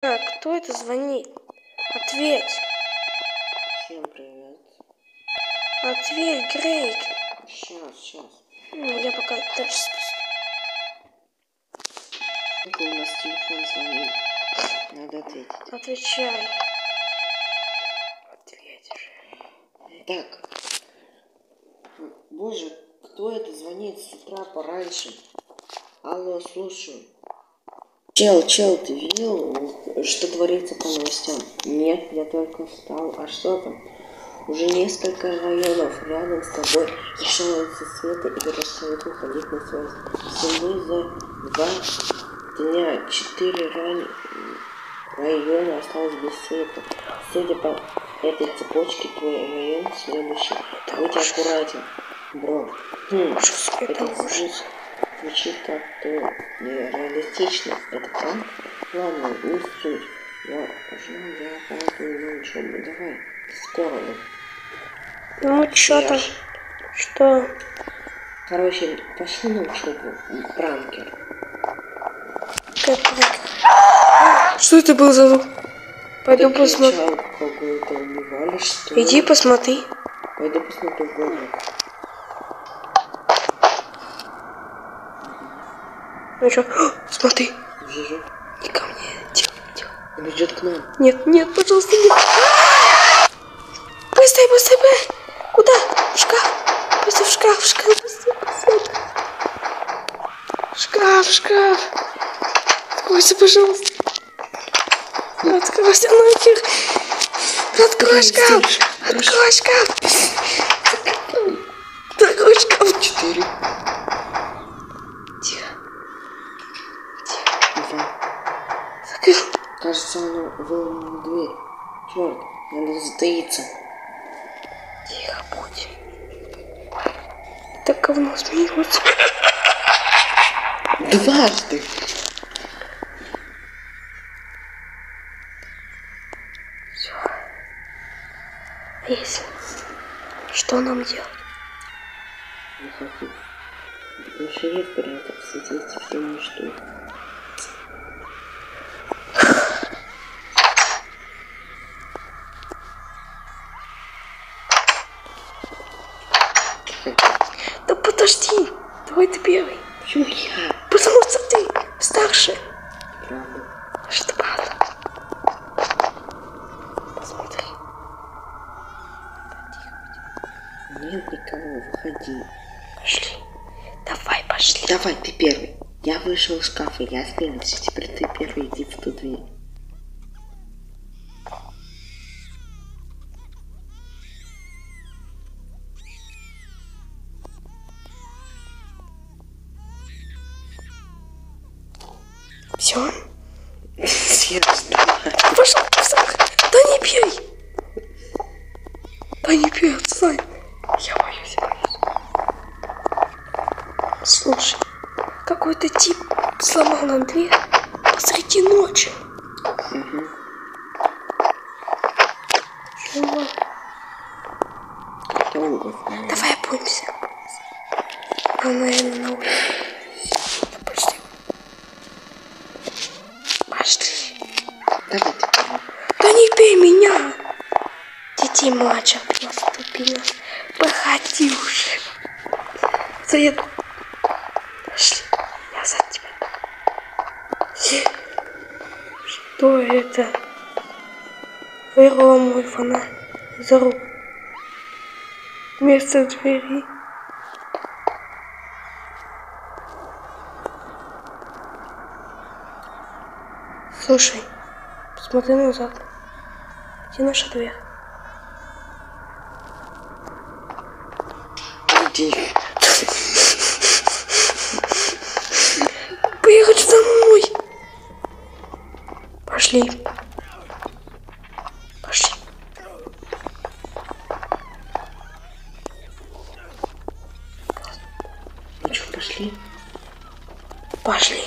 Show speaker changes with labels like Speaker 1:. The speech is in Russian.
Speaker 1: Кто это звонит? Ответь.
Speaker 2: Всем привет.
Speaker 1: Ответь, Грейг.
Speaker 2: Сейчас.
Speaker 1: Я пока дальше спустя.
Speaker 2: Это у нас телефон звонит. Надо ответить.
Speaker 1: Отвечай. Ответь же.
Speaker 2: Так. Боже, кто это звонит с утра пораньше? Алло, слушаю. Чел, ты видел, что творится по новостям? Нет, я только встал. А что там? Уже несколько районов рядом с тобой лишаются света и перестают выходить на связь. Всего за 2 дня 4 района осталось без света. Судя по этой цепочке, твой район следующий. Будь аккуратен, бро. Это звучит как-то нереалистично. Это правда? Ладно, не суть. Я опаздываю на учебу. Давай, скоро.
Speaker 1: Ну чё там? Что?
Speaker 2: Короче, пошли на учебу. Пранкер.
Speaker 1: Что это был за звук? Пойду посмотрю.
Speaker 2: Какой-то убивали, что ли?
Speaker 1: Иди посмотри.
Speaker 2: Пойду посмотрю в глазок.
Speaker 1: Ну чё? Смотри.
Speaker 2: Вижу.
Speaker 1: И ко мне. Тихо.
Speaker 2: Он идет к нам.
Speaker 1: Нет, пожалуйста, нет. Быстрее. Куда? В шкаф. Быстро в шкаф. Быстро. Шкаф. Откройся, пожалуйста. Откройся нахер. Открой шкаф. Открой шкаф.
Speaker 2: 4.
Speaker 1: Тихо.
Speaker 2: 2.
Speaker 1: Закрыл.
Speaker 2: Кажется, он выломал дверь. Черт, надо затаиться.
Speaker 1: Тихо будь. Так говно смеется.
Speaker 2: 2.
Speaker 1: Все. Если. Что нам делать?
Speaker 2: Не хочу. На шериф прятаться, здесь все не ждут.
Speaker 1: Да подожди. Давай ты первый.
Speaker 2: Почему я?
Speaker 1: Потому что ты старше.
Speaker 2: Правда.
Speaker 1: Что правда? Посмотри.
Speaker 2: Нет никого, выходи.
Speaker 1: Пошли. Давай, пошли.
Speaker 2: Давай, ты первый. Я вышел из шкафа, я следующий. Теперь ты первый, иди в ту дверь.
Speaker 1: Все?
Speaker 2: Серьезно.
Speaker 1: Пошел, да не пей, отстань. Я боюсь. Слушай, какой-то тип сломал нам дверь посреди ночи. Чего? Давай опомнимся. Он, наверное, на улице. Пошли.
Speaker 2: Давай ты первый.
Speaker 1: Да не бей меня! Детей младших наступила. Проходи уже. Совет. Пошли. Я за тебя. Что это? Вырвал мой фонарь за руку. Вместо двери. Слушай, посмотри назад. Где наша дверь?
Speaker 2: Иди.
Speaker 1: Поехать за мной. Пошли.
Speaker 2: Ну что, пошли?
Speaker 1: Пошли.